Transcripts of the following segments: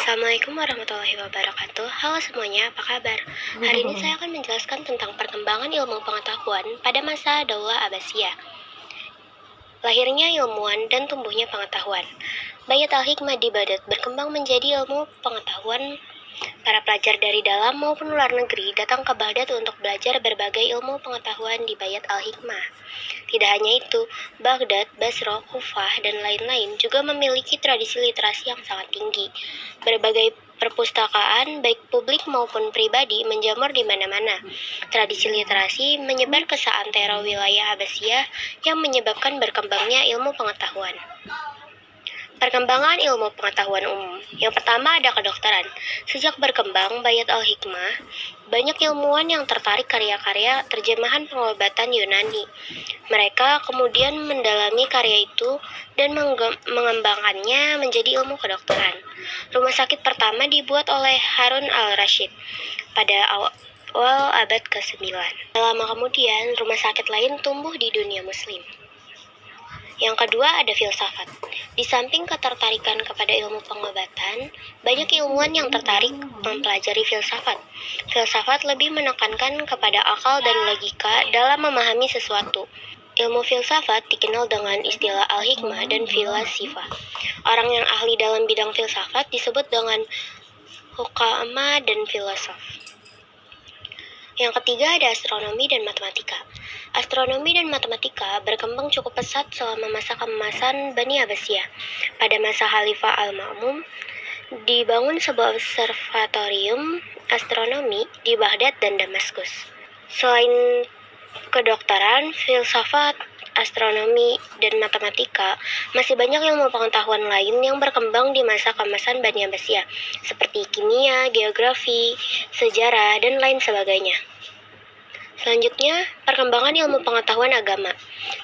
Assalamualaikum warahmatullahi wabarakatuh. Halo semuanya, apa kabar? Hari ini saya akan menjelaskan tentang perkembangan ilmu pengetahuan pada masa Daulah Abbasiyah. Lahirnya ilmuwan dan tumbuhnya pengetahuan. Bayat al-Hikmah di Baghdad berkembang menjadi ilmu pengetahuan. Para pelajar dari dalam maupun luar negeri datang ke Baghdad untuk belajar berbagai ilmu pengetahuan di Bayat al-Hikmah. Tidak hanya itu, Baghdad, Basra, Kufah, dan lain-lain juga memiliki tradisi literasi yang sangat tinggi. Berbagai perpustakaan, baik publik maupun pribadi, menjamur di mana-mana. Tradisi literasi menyebar ke seantero wilayah Abbasiyah yang menyebabkan berkembangnya ilmu pengetahuan. Perkembangan ilmu pengetahuan umum. Yang pertama ada kedokteran. Sejak berkembang Bayat al-Hikmah, banyak ilmuwan yang tertarik karya-karya terjemahan pengobatan Yunani. Mereka kemudian mendalami karya itu dan mengembangkannya menjadi ilmu kedokteran. Rumah sakit pertama dibuat oleh Harun al-Rashid pada awal abad ke-9. Lama kemudian, rumah sakit lain tumbuh di dunia muslim. Yang kedua ada filsafat. Di samping ketertarikan kepada ilmu pengobatan, banyak ilmuwan yang tertarik mempelajari filsafat. Filsafat lebih menekankan kepada akal dan logika dalam memahami sesuatu. Ilmu filsafat dikenal dengan istilah al-hikmah dan filasifah. Orang yang ahli dalam bidang filsafat disebut dengan hukama dan filosof. Yang ketiga ada astronomi dan matematika. Astronomi dan matematika berkembang cukup pesat selama masa keemasan Bani Abbasiyah. Pada masa Khalifah Al-Ma'mun, dibangun sebuah observatorium astronomi di Baghdad dan Damaskus. Selain kedokteran, filsafat, astronomi, dan matematika, masih banyak ilmu pengetahuan lain yang berkembang di masa keemasan Bani Abbasiyah, seperti kimia, geografi, sejarah, dan lain sebagainya. Selanjutnya, perkembangan ilmu pengetahuan agama.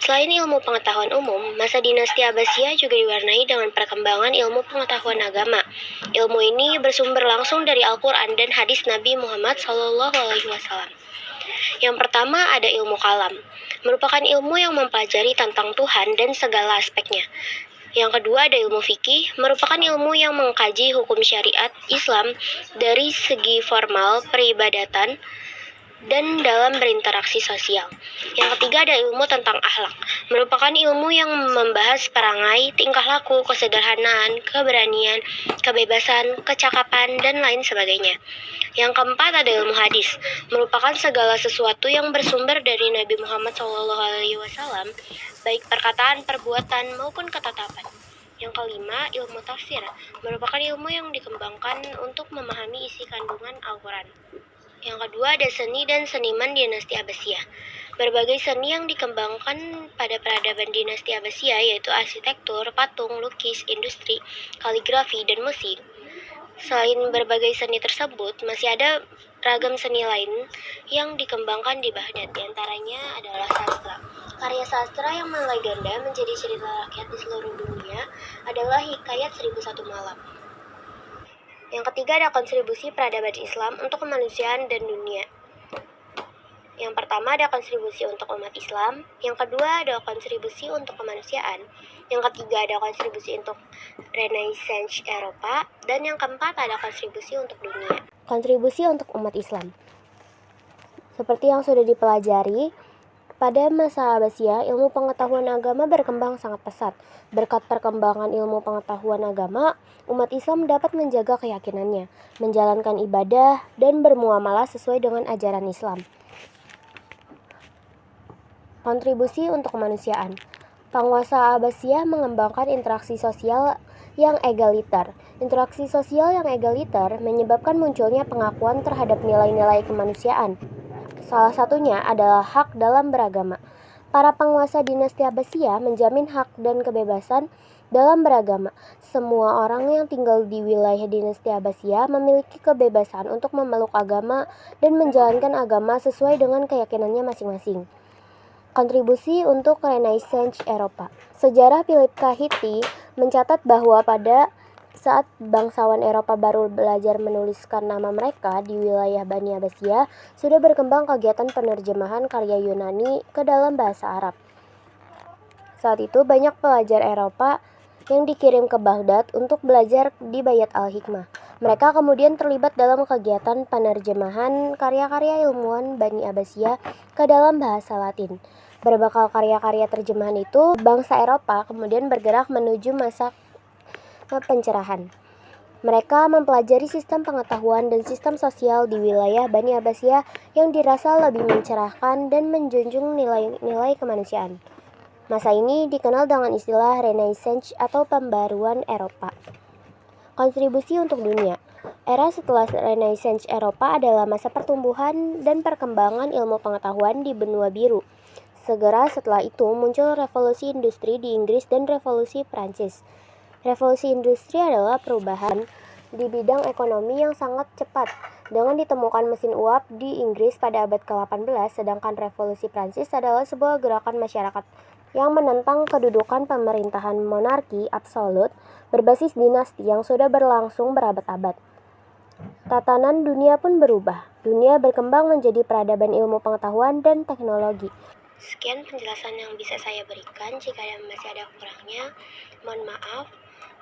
Selain ilmu pengetahuan umum, masa dinasti Abbasiyah juga diwarnai dengan perkembangan ilmu pengetahuan agama. Ilmu ini bersumber langsung dari Al-Quran dan hadis Nabi Muhammad SAW. Yang pertama ada ilmu kalam, merupakan ilmu yang mempelajari tentang Tuhan dan segala aspeknya. Yang kedua ada ilmu fikih, merupakan ilmu yang mengkaji hukum syariat Islam dari segi formal, peribadatan, dan dalam berinteraksi sosial. Yang ketiga ada ilmu tentang akhlak, merupakan ilmu yang membahas perangai, tingkah laku, kesederhanaan, keberanian, kebebasan, kecakapan, dan lain sebagainya. Yang keempat ada ilmu hadis, merupakan segala sesuatu yang bersumber dari Nabi Muhammad SAW, baik perkataan, perbuatan, maupun ketetapan. Yang kelima, ilmu tafsir, merupakan ilmu yang dikembangkan untuk memahami isi kandungan Al-Quran. Yang kedua ada seni dan seniman dinasti Abbasiyah. Berbagai seni yang dikembangkan pada peradaban dinasti Abbasiyah yaitu arsitektur, patung, lukis, industri, kaligrafi, dan musik. Selain berbagai seni tersebut, masih ada ragam seni lain yang dikembangkan di Baghdad. Di antaranya adalah sastra. Karya sastra yang melegenda menjadi cerita rakyat di seluruh dunia adalah Hikayat 1001 Malam. Yang ketiga ada kontribusi peradaban Islam untuk kemanusiaan dan dunia. Yang pertama ada kontribusi untuk umat Islam, yang kedua ada kontribusi untuk kemanusiaan, yang ketiga ada kontribusi untuk Renaissance Eropa, dan yang keempat ada kontribusi untuk dunia. Kontribusi untuk umat Islam. Seperti yang sudah dipelajari, pada masa Abbasiyah, ilmu pengetahuan agama berkembang sangat pesat. Berkat perkembangan ilmu pengetahuan agama, umat Islam dapat menjaga keyakinannya, menjalankan ibadah, dan bermuamalah sesuai dengan ajaran Islam. Kontribusi untuk kemanusiaan. Penguasa Abbasiyah mengembangkan interaksi sosial yang egaliter. Interaksi sosial yang egaliter menyebabkan munculnya pengakuan terhadap nilai-nilai kemanusiaan. Salah satunya adalah hak dalam beragama. Para penguasa dinasti Abbasiyah menjamin hak dan kebebasan dalam beragama. Semua orang yang tinggal di wilayah dinasti Abbasiyah memiliki kebebasan untuk memeluk agama dan menjalankan agama sesuai dengan keyakinannya masing-masing. Kontribusi untuk Renaissance Eropa. Sejarah Philip K. Hitti mencatat bahwa pada saat bangsawan Eropa baru belajar menuliskan nama mereka di wilayah Bani Abbasiyah, sudah berkembang kegiatan penerjemahan karya Yunani ke dalam bahasa Arab. Saat itu banyak pelajar Eropa yang dikirim ke Baghdad untuk belajar di Bayat al-Hikmah. Mereka kemudian terlibat dalam kegiatan penerjemahan karya-karya ilmuwan Bani Abbasiyah ke dalam bahasa Latin. Berbekal karya-karya terjemahan itu, bangsa Eropa kemudian bergerak menuju masa pencerahan. Mereka mempelajari sistem pengetahuan dan sistem sosial di wilayah Bani Abbasiyah yang dirasa lebih mencerahkan dan menjunjung nilai-nilai kemanusiaan. Masa ini dikenal dengan istilah Renaissance atau pembaruan Eropa. Kontribusi untuk dunia. Era setelah Renaissance Eropa adalah masa pertumbuhan dan perkembangan ilmu pengetahuan di benua biru. Segera setelah itu muncul revolusi industri di Inggris dan revolusi Prancis. Revolusi industri adalah perubahan di bidang ekonomi yang sangat cepat dengan ditemukan mesin uap di Inggris pada abad ke-18, sedangkan revolusi Prancis adalah sebuah gerakan masyarakat yang menentang kedudukan pemerintahan monarki absolut berbasis dinasti yang sudah berlangsung berabad-abad. Tatanan dunia pun berubah. Dunia berkembang menjadi peradaban ilmu pengetahuan dan teknologi. Sekian penjelasan yang bisa saya berikan. Jika masih ada kurangnya, mohon maaf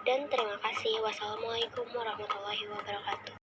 dan terima kasih. Wassalamualaikum warahmatullahi wabarakatuh.